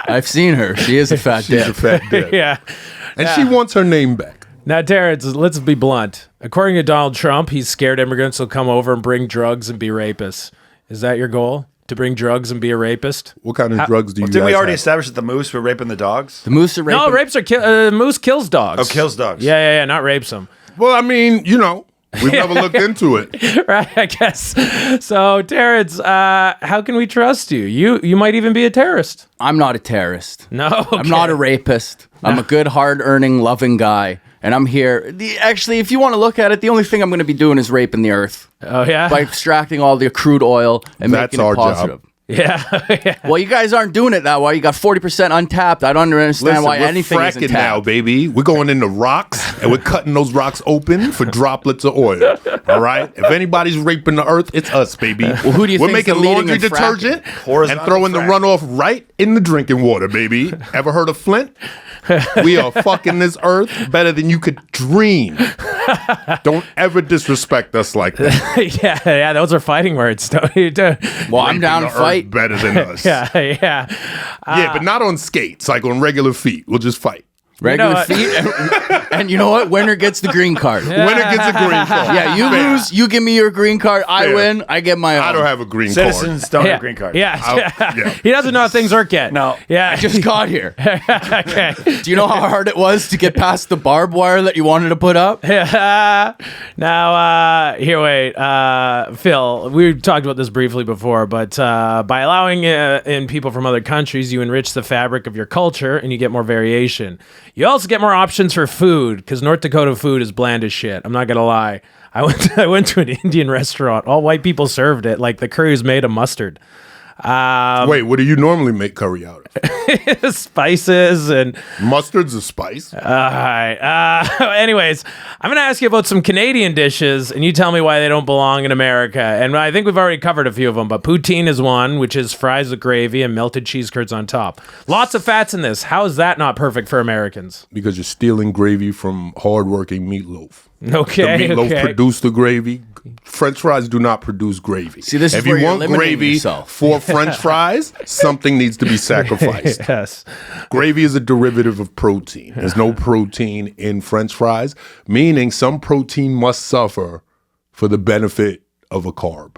I've seen her. She is a fat She's dip. a fat dip. Yeah. And she wants her name back. Now, Terrence, let's be blunt. According to Donald Trump, he's scared immigrants will come over and bring drugs and be rapists. Is that your goal? To bring drugs and be a rapist? What kind of drugs do you Didn't guys we already have? establish that the moose were raping the dogs? The moose are raping. No, rapes are moose kills dogs. Oh, kills dogs. Yeah, not rapes them. Well, I mean, we've never looked into it. Right, I guess. So, Terrence, how can we trust you? You might even be a terrorist. I'm not a terrorist. No, okay. I'm not a rapist. I'm a good, hard-earning, loving guy. And I'm here. Actually, if you want to look at it, the only thing I'm going to be doing is raping the earth Oh, yeah? by extracting all the crude oil and That's making it our job. positive. Yeah. Well, you guys aren't doing it that way. You got 40% untapped. I don't understand Listen, why we're anything isn't fracking now, tapped. baby. We're going into rocks, and we're cutting those rocks open for droplets of oil. All right? If anybody's raping the earth, it's us, baby. Well, who do you we're think's making the leading laundry in fracking? detergent and Horizontal throwing the frack. runoff right in the drinking water, baby. Ever heard of Flint? We are fucking this earth better than you could dream. Don't ever disrespect us like that. yeah, those are fighting words. Don't you? Well, I'm Raping down the to earth fight. better than us. Yeah. Yeah, but not on skates, like on regular feet. We'll just fight. Regular what? feet. And you know what? Winner gets the green card. Yeah, Winner gets a green card. you Fair. lose. You give me your green card. I Fair. win. I get my own. I don't have a green Citizens don't have green cards. Yeah. yeah. He doesn't know how things work yet. No. Yeah. I just got here. Okay. Do you know how hard it was to get past the barbed wire that you wanted to put up? Now, here, wait. Phil, we talked about this briefly before, but by allowing in people from other countries, you enrich the fabric of your culture and you get more variation. You also get more options for food because North Dakota food is bland as shit. I'm not going to lie. I went to an Indian restaurant. All white people served it. Like the curry was made of mustard. Wait, what do you normally make curry out of? Spices and Mustard's a spice. all right. Anyways, I'm going to ask you about some Canadian dishes, and you tell me why they don't belong in America. And I think we've already covered a few of them, but poutine is one, which is fries with gravy and melted cheese curds on top. Lots of fats in this. How is that not perfect for Americans? Because you're stealing gravy from hardworking meatloaf. Okay. The meatloaf okay. produced the gravy. French fries do not produce gravy. See, this is if where you you're want limiting gravy yourself. for French fries, something needs to be sacrificed. Yes. Gravy is a derivative of protein. There's no protein in French fries, meaning some protein must suffer for the benefit of a carb.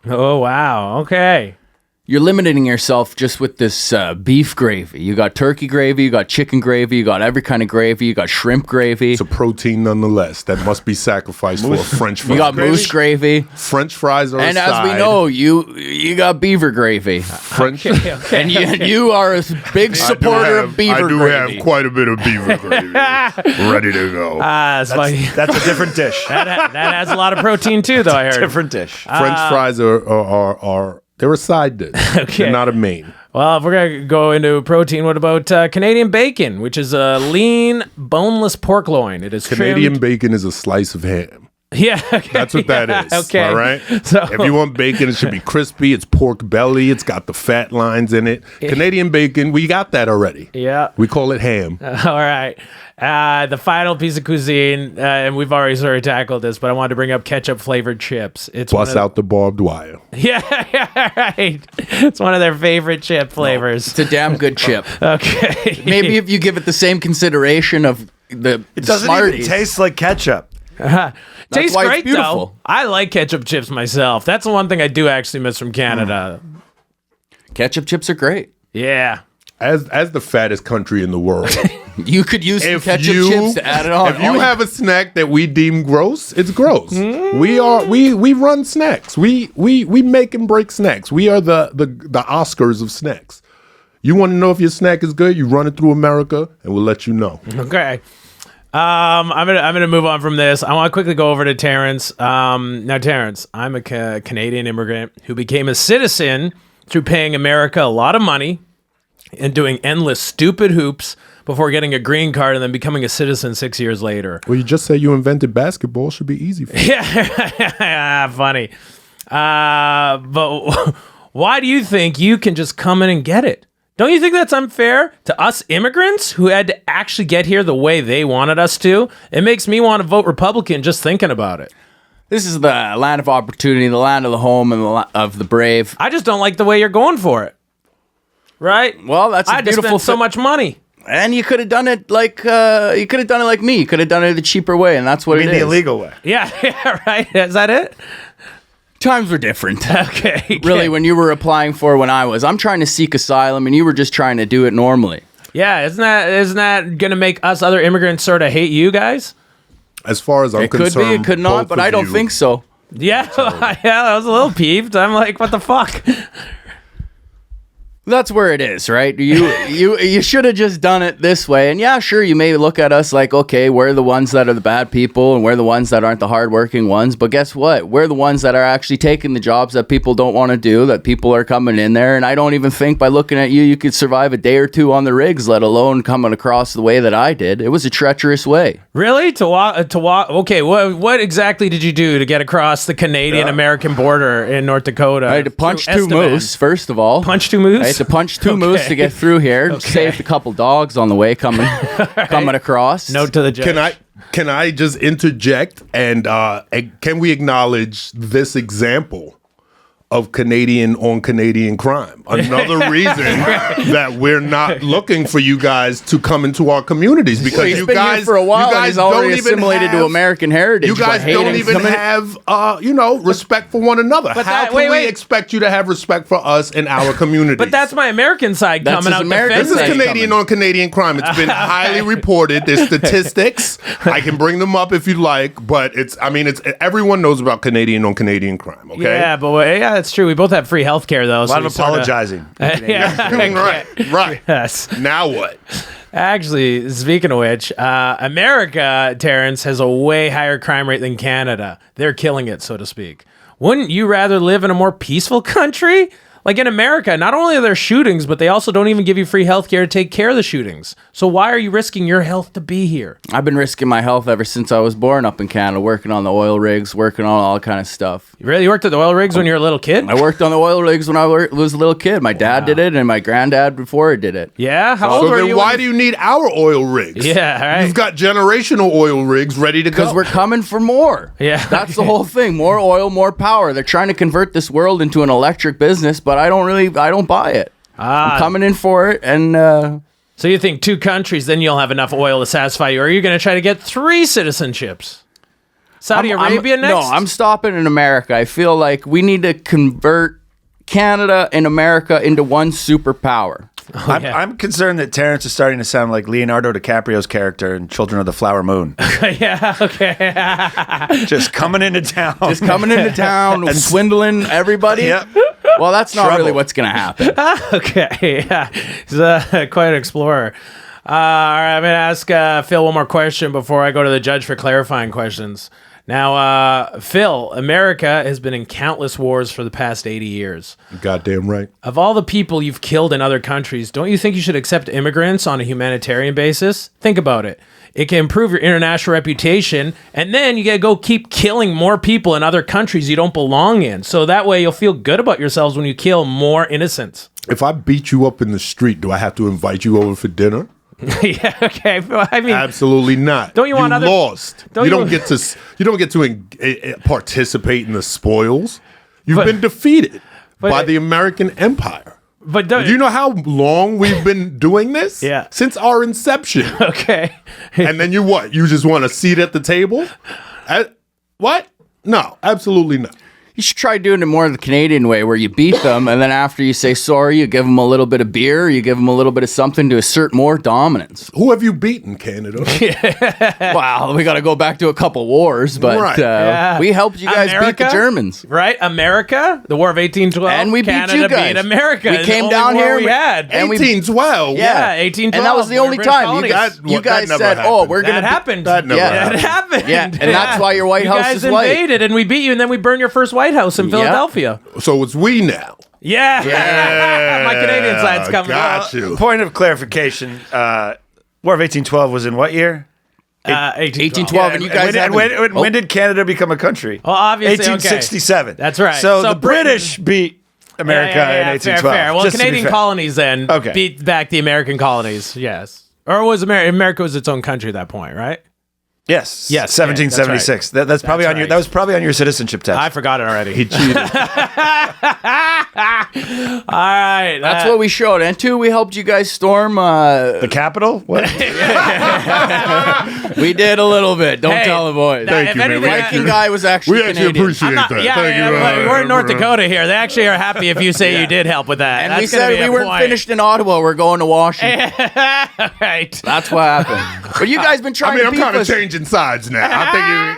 Oh, wow. Okay. You're limiting yourself just with this beef gravy. You got turkey gravy, you got chicken gravy, you got every kind of gravy, you got shrimp gravy, It's a protein nonetheless that must be sacrificed for a French fry. you got moose gravy, French fries are and a as we side. know, you got beaver gravy, French. and you are a big supporter of beaver I do gravy. have quite a bit of beaver gravy ready to go. That's a different dish. that has a lot of protein too, though, I heard. Different dish. French fries are they're a side dish. Okay. They're not a main. Well, if we're going to go into protein, what about Canadian bacon, which is a lean, boneless pork loin? It is Canadian trimmed. bacon is a slice of ham. Yeah. Okay. That's what that is. Okay. All right. So, If you want bacon, it should be crispy. It's pork belly. It's got the fat lines in it. Canadian bacon, we got that already. yeah. We call it ham. All right. The final piece of cuisine, and we've already sort of tackled this, but I wanted to bring up ketchup flavored chips. It's one Bust of- out the barbed wire. Yeah, right. It's one of their favorite chip flavors. It's a damn good chip. Okay. Maybe if you give it the same consideration of the It doesn't Smarties. even taste like ketchup. Tastes why it's great, though. beautiful. I like ketchup chips myself. That's the one thing I do actually miss from Canada. Ketchup chips are great. Yeah. As the fattest country in the world, You could use some If ketchup you, chips to add it on. if you have a snack that we deem gross, it's gross. We run snacks. We make and break snacks. We are the Oscars of snacks. You want to know if your snack is good? You run it through America, and we'll let you know. Okay. I'm gonna move on from this. I want to quickly go over to Terrence. Now, Terrence, I'm a Canadian immigrant who became a citizen through paying America a lot of money and doing endless stupid hoops before getting a green card and then becoming a citizen 6 years later. Well, you just say you invented basketball. Should be easy for you. Yeah, funny. But why do you think you can just come in and get it? Don't you think that's unfair to us immigrants who had to actually get here the way they wanted us to? It makes me want to vote Republican just thinking about it. This is the land of opportunity, the land of the home, and of the brave. I just don't like the way you're going for it. Right? Well, that's a I just beautiful spent so much money. And you could have done it like me. You could have done it the cheaper way, and that's what I mean, it is. the illegal way. Yeah, right. Is that it? Times were different. Okay. Really, when you were applying for when I'm trying to seek asylum, and you were just trying to do it normally. Yeah, isn't that gonna make us other immigrants sort of hate you guys? As far as I'm It could concerned, be, it could not, both but of I don't you- think so. Yeah, yeah, I was a little peeved. I'm like, what the fuck? That's where it is, right? You should have just done it this way. And yeah, sure, you may look at us like, okay, we're the ones that are the bad people and we're the ones that aren't the hardworking ones. But guess what? We're the ones that are actually taking the jobs that people don't want to do, that people are coming in there. And I don't even think by looking at you could survive a day or two on the rigs, let alone coming across the way that I did. It was a treacherous way. Really? To walk? Okay, what exactly did you do to get across the Canadian-American border in North Dakota? I had to punch Through two Estevan? moose, first of all. Punch two moose? I had to punch two moose to get through here. Saved a couple dogs on the way coming across. Note to the judge. Can I just interject and can we acknowledge this example of Canadian on Canadian crime? Another reason that we're not looking for you guys to come into our communities because Well, he's you been guys here for a while you and guys he's already don't even assimilated to have- American heritage. You guys by don't hating even somebody. have respect for one another. How that- can wait. we expect you to have respect for us in our community? But that's my American side That's coming his out American This is side. Canadian on Canadian crime. It's been highly reported. There's statistics. I can bring them up if you like, but it's everyone knows about Canadian on Canadian crime, okay? Yeah, but yeah, that's true. We both have free health care, though. A lot of apologizing. Yeah. right. Yes. Now what? Actually, speaking of which, America, Terrence, has a way higher crime rate than Canada. They're killing it, so to speak. Wouldn't you rather live in a more peaceful country? Like in America, not only are there shootings, but they also don't even give you free health care to take care of the shootings. So why are you risking your health to be here? I've been risking my health ever since I was born up in Canada, working on the oil rigs, working on all kind of stuff. You really worked at the oil rigs when you were a little kid? I worked on the oil rigs when I was a little kid. My dad did it, and my granddad before it did it. Yeah? How old So were then you? why do you need our oil rigs? Yeah, right. You've got generational oil rigs ready to go. Because we're coming for more. Yeah. That's the whole thing. More oil, more power. They're trying to convert this world into an electric business, but I don't buy it. I'm coming in for it, and So you think 2 countries, then you'll have enough oil to satisfy you, or are you going to try to get 3 citizenships? Saudi Arabia next? No, I'm stopping in America. I feel like we need to convert Canada and America into one superpower. I'm concerned that Terrence is starting to sound like Leonardo DiCaprio's character in Children of the Flower Moon. Yeah, okay. Just coming into town. Just coming into town and swindling everybody. Yep. Well, that's not Trouble. really what's going to happen. Okay, yeah. He's quite an explorer. All right, I'm going to ask Phil one more question before I go to the judge for clarifying questions. Now, Phil, America has been in countless wars for the past 80 years. Goddamn right. Of all the people you've killed in other countries, don't you think you should accept immigrants on a humanitarian basis? Think about it. It can improve your international reputation, and then you gotta go keep killing more people in other countries you don't belong in. So that way you'll feel good about yourselves when you kill more innocents. If I beat you up in the street, do I have to invite you over for dinner? Yeah, okay. I mean, Absolutely not. Don't you want other- lost? don't you you- don't get to participate in the spoils. You've been defeated by the American Empire. but Do you know how long we've been doing this? Yeah. Since our inception. okay. And then you what? You just want a seat at the table? What? No, absolutely not. You should try doing it more the Canadian way, where you beat them, and then after you say sorry, you give them a little bit of beer, you give them a little bit of something to assert more dominance. Who have you beaten, Canada? Wow, we got to go back to a couple wars, but Right. we helped you guys beat the Germans. Right? America, the War of 1812. And we Canada beat you guys. beat America. We It's came the only down war here we had. and we 1812. Yeah, 1812. And that was the only British time colonies. you guys never said, happened. "Oh, we're gonna." That happened. That never That happened. happened. Yeah, and that's why your White you House guys is white. invaded, and we beat you, and then we burned your first White House in Philadelphia. So it's we now. Yeah. My Canadian side's coming. Got you. Point of clarification: War of 1812 was in what year? 1812, and you guys. When did Canada become a country? Well, obviously, 1867. That's right. So, So the British beat America in 1812. Fair. Well, just to be Canadian fair. colonies then Okay. beat back the American colonies. Yes. Or was America was its own country at that point, right? Yes. Yes, 1776. That's probably on your. right. That was probably on your citizenship test. I forgot it already. He cheated. All right. That's what we showed. And two, we helped you guys storm. the capital? What? We did a little bit. Don't Hey, tell the boys. that- Thank if you, man. anything, Viking guy was actually We actually Canadian. appreciate I'm not, that. yeah, Thank yeah, you. but we're in North Dakota here. They actually are happy if you say you did help with that. And That's we gonna said be a we weren't point. finished in Ottawa. We're going to Washington. Right. That's what happened. But you guys been trying I mean, to I'm beat kind of us. changing sides now.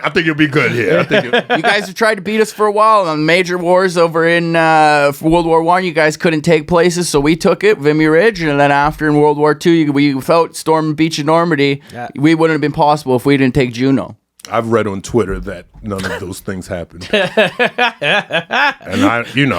I think you'll be good here. I think You guys have tried to beat us for a while on major wars over in World War One. You guys couldn't take places, so we took it, Vimy Ridge, and then after in World War Two, we felt storming Beach of Normandy. Yeah. We wouldn't have been possible if we didn't take Juno. I've read on Twitter that none of those things happened. And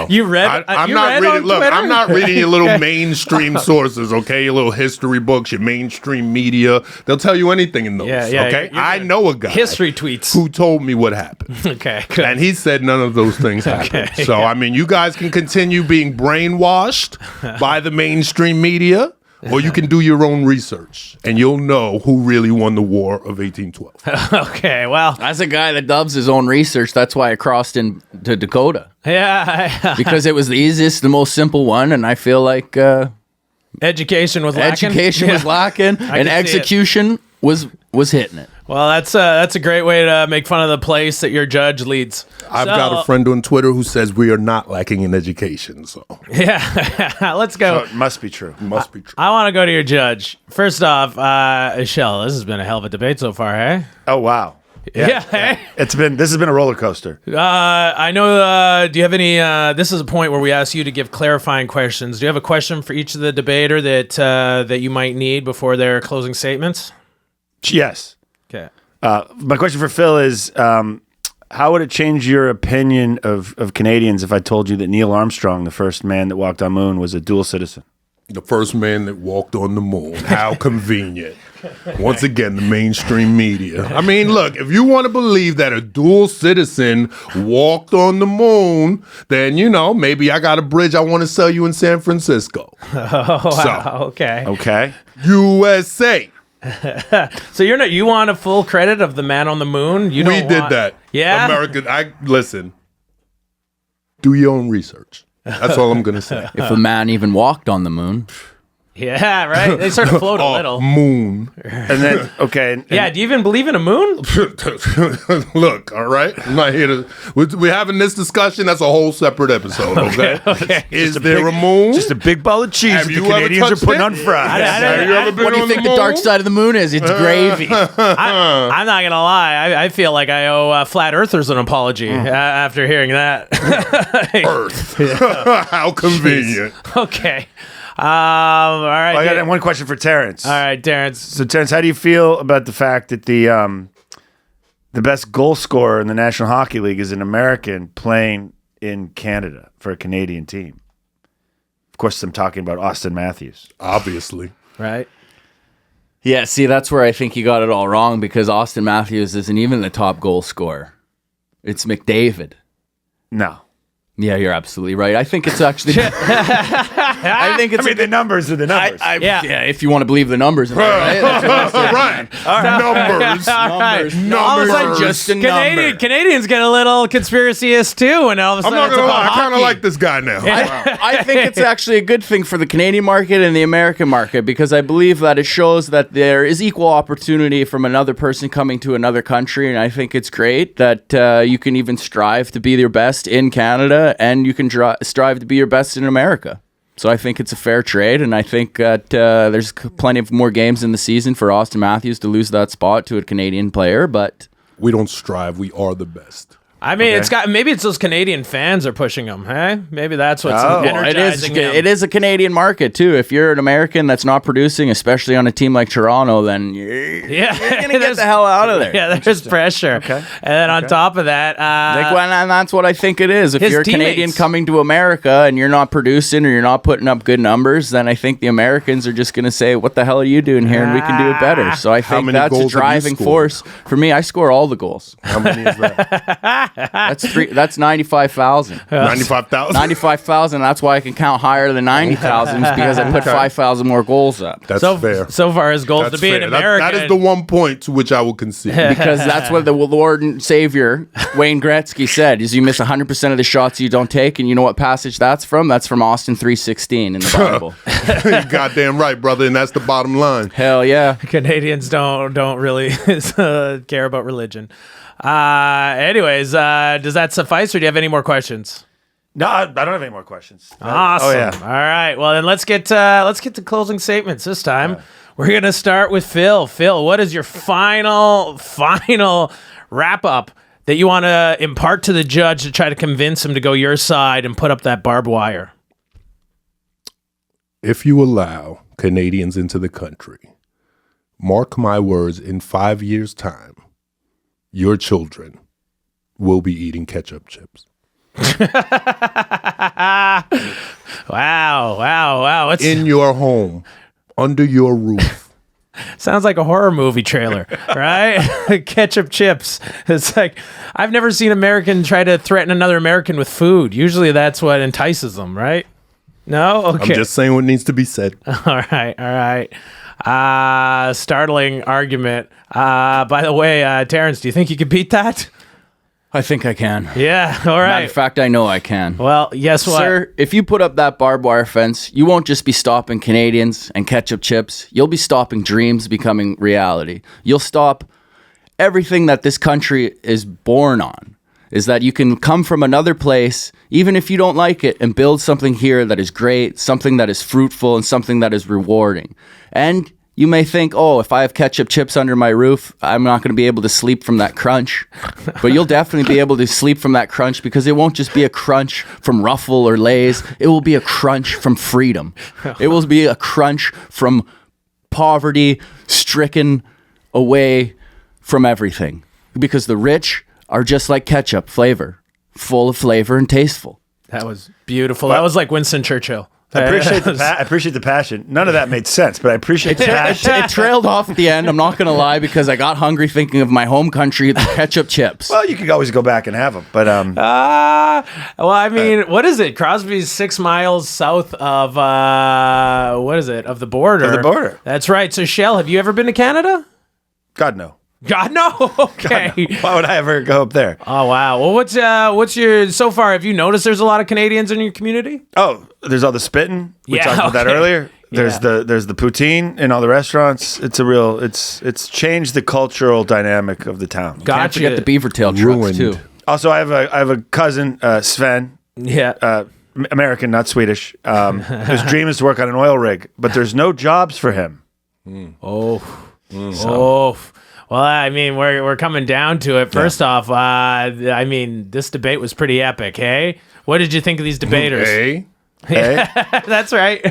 You read- I'm you not read reading. on Look, Twitter? I'm not reading your little mainstream sources. Okay, your little history books, your mainstream media. They'll tell you anything in those. Yeah, okay, you're I good. know a guy History tweets. who told me what happened. Okay. Good. And he said none of those things happened. Okay, So, I mean, you guys can continue being brainwashed by the mainstream media, or you can do your own research, and you'll know who really won the War of 1812. Okay. Well. As a guy that does his own research, that's why I crossed into Dakota. Yeah. Because it was the easiest, the most simple one, and I feel like Education was lacking. education was Yeah. lacking, and can see it. execution was hitting it. Well, that's a great way to make fun of the place that your judge leads. I've got a friend on Twitter who says we are not lacking in education, so Yeah. Let's go. So it must be true. it must be true. I want to go to your judge. First off, Shell, this has been a hell of a debate so far, hey? Oh wow. Yeah. Hey? This has been a roller coaster. I know. Do you have any? This is a point where we ask you to give clarifying questions. Do you have a question for each of the debater that you might need before their closing statements? Yes. Okay. My question for Phil is, how would it change your opinion of Canadians if I told you that Neil Armstrong, the first man that walked on the moon, was a dual citizen? The first man that walked on the moon. How convenient. Once again, the mainstream media. I mean, look, if you want to believe that a dual citizen walked on the moon, then, maybe I got a bridge I want to sell you in San Francisco. Oh wow. Okay. Okay. USA. So you want a full credit of the man on the moon? You We don't did want- that. Yeah. American, listen. Do your own research. That's all I'm going to say. If a man even walked on the moon. Yeah. Right. They sort of float a little. Moon. And then, okay. and- Yeah. Do you even believe in a moon? Look, all right? I'm not here to... We're having this discussion. That's a whole separate episode, okay? Okay. Is there a moon? Just a big ball of cheese Have that the you ever Canadians are touched putting it? on fries. Have you ever been What do you on think the the dark moon? side of the moon is? It's gravy. I'm not gonna lie. I feel like I owe flat earthers an apology after hearing that. Earth. How convenient. Okay. All right. I got one question for Terrence. All right, Terrence. So, Terrence, how do you feel about the fact that the best goal scorer in the National Hockey League is an American playing in Canada for a Canadian team? Of course, I'm talking about Austin Matthews. Obviously. Right. Yeah, see, that's where I think you got it all wrong because Austin Matthews isn't even the top goal scorer. It's McDavid. No. Yeah, you're absolutely right. I think it's actually. I think it's. I mean, the numbers are the numbers. Yeah, if you want to believe the numbers. Right? Right. Numbers. All of a sudden, Just a number. Canadians get a little conspiracyist too, and all of a I'm sudden not it's gonna about lie, I kind of hockey. like this guy now. I think it's actually a good thing for the Canadian market and the American market because I believe that it shows that there is equal opportunity from another person coming to another country, and I think it's great that you can even strive to be your best in Canada and you can strive to be your best in America. So I think it's a fair trade, and I think that there's plenty of more games in the season for Austin Matthews to lose that spot to a Canadian player, but We don't strive. We are the best. I mean, maybe it's those Canadian fans are pushing them, hey? Maybe that's what's energizing them. it is a Canadian market too. If you're an American that's not producing, especially on a team like Toronto, then you're gonna get the hell out of there. Yeah, there's pressure. Okay. And then on top of that, And that's what I think it is. If his you're a Canadian teammates. coming to America and you're not producing or you're not putting up good numbers, then I think the Americans are just going to say, what the hell are you doing here? And we can do it better. So I How think many that's a goals have you driving scored? force. For me, I score all the goals. How many is that? That's 95,000. 95,000? 95,000. That's why I can count higher than 90,000 because I put 5,000 more goals up. That's so fair. so far his goal That's to be fair. an That American. is the one point to which I will concede. Because that's what the Lord and Savior Wayne Gretzky said: is you miss 100% of the shots you don't take, and you know what passage that's from? That's from Austin 3:16 in the Bible. You're goddamn right, brother, and that's the bottom line. Hell yeah! Canadians don't really care about religion. Anyways, does that suffice, or do you have any more questions? No, I don't have any more questions. Awesome. Oh, yeah. All right. Well, then let's get to closing statements this time. We're gonna start with Phil. Phil, what is your final wrap up that you want to impart to the judge to try to convince him to go your side and put up that barbed wire? If you allow Canadians into the country, mark my words, in 5 years' time, your children will be eating ketchup chips. Wow. In your home, under your roof. Sounds like a horror movie trailer, right? Ketchup chips. It's like, I've never seen an American try to threaten another American with food. Usually that's what entices them, right? No? Okay. I'm just saying what needs to be said. All right. Startling argument. By the way, Terrence, do you think you could beat that? I think I can. Yeah, all Matter right. of fact, I know I can. Well, guess what? Sir, if you put up that barbed wire fence, you won't just be stopping Canadians and ketchup chips. You'll be stopping dreams becoming reality. You'll stop everything that this country is born on, is that you can come from another place, even if you don't like it, and build something here that is great, something that is fruitful, and something that is rewarding. And you may think, oh, if I have ketchup chips under my roof, I'm not going to be able to sleep from that crunch. But you'll definitely be able to sleep from that crunch because it won't just be a crunch from Ruffle or Lay's. It will be a crunch from freedom. It will be a crunch from poverty, stricken away from everything. Because the rich are just like ketchup, full of flavor and tasteful. That was beautiful. That was like Winston Churchill. I appreciate the passion. None of that made sense, but I appreciate the passion. It trailed off at the end, I'm not going to lie, because I got hungry thinking of my home country, the ketchup chips. Well, you could always go back and have them, but Well, I mean, what is it? Crosby's 6 miles south of of the border. Of the border. That's right. So, Shell, have you ever been to Canada? God no. God, no. Okay. God, no. Why would I ever go up there? Oh wow. Well, what's your so far? Have you noticed there's a lot of Canadians in your community? Oh, there's all the spitting. We Yeah, talked about that okay. earlier. There's Yeah. there's the poutine in all the restaurants. It's changed the cultural dynamic of the town. Can't Gotcha. forget the beaver tail trucks, Ruined. too. Also, I have a cousin, Sven, Yeah. American, not Swedish. His dream is to work on an oil rig, but there's no jobs for him. Oh. Well, I mean, we're coming down to it. First off, I mean, this debate was pretty epic, hey? What did you think of these debaters? Hey, Hey? That's right.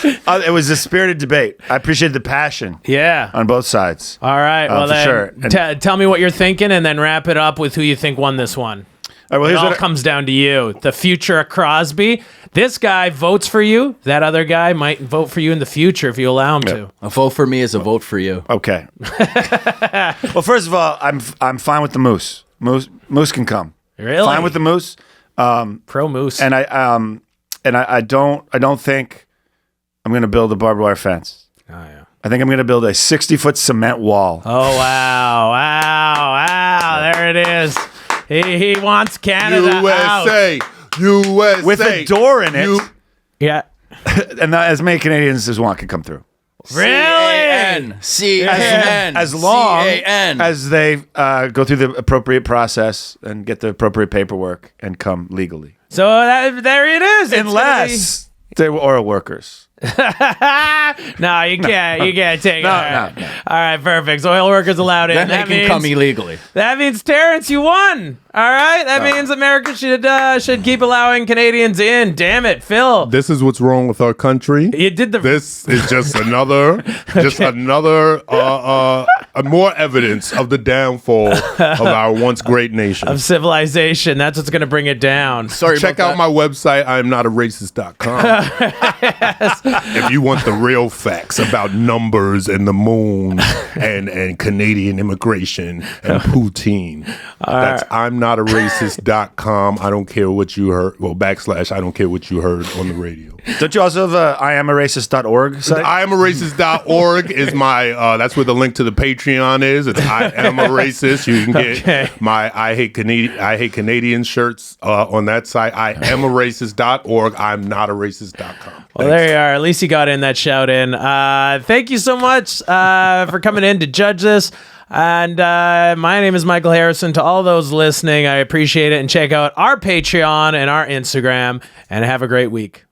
It was a spirited debate. I appreciated the passion Yeah. on both sides. All right. Well, for then, sure. And- tell me what you're thinking, and then wrap it up with who you think won this one. All right, well, It here's all what comes down to you. The future of Crosby. This guy votes for you. That other guy might vote for you in the future if you allow him to. A vote for me is a vote for you. Okay. Well, first of all, I'm fine with the moose. Moose can come. Really? Fine with the moose. Pro moose. And I don't think I'm going to build a barbed wire fence. Oh, yeah. I think I'm going to build a 60-foot cement wall. Oh, wow. There it is. He wants Canada USA, out. USA. With a door in it. Yeah. And as many Canadians as want can come through. Really? C-A-N. As long C-A-N. as they go through the appropriate process and get the appropriate paperwork and come legally. So there it is. It's Unless they were oil workers. No, you can't. You can't take it. No, All right. no. All right, perfect. So oil workers allowed in. Then they can come illegally. That means Terrence, you won. All right. That means America should keep allowing Canadians in. Damn it, Phil. This is what's wrong with our country. You did the. This is just another more evidence of the downfall of our once great nation. Of civilization. That's what's going to bring it down. Sorry, Check out my website, IamNotAracist.com. If you want the real facts about numbers and the moon and Canadian immigration and poutine. That's IamNotAracist.com. I don't care what you heard. Well, / I don't care what you heard on the radio. Don't you also have a IamAracist.org site? IamAracist.org is my, that's where the link to the Patreon is. It's I Am a Racist. You can get my I Hate Canadian shirts on that site. IamAracist.org. IamNotAracist.com. Well, there you are. At least you got in that shout in. Thank you so much for coming in to judge this. And my name is Michael Harrison. To all those listening, I appreciate it. And check out our Patreon and our Instagram. And have a great week.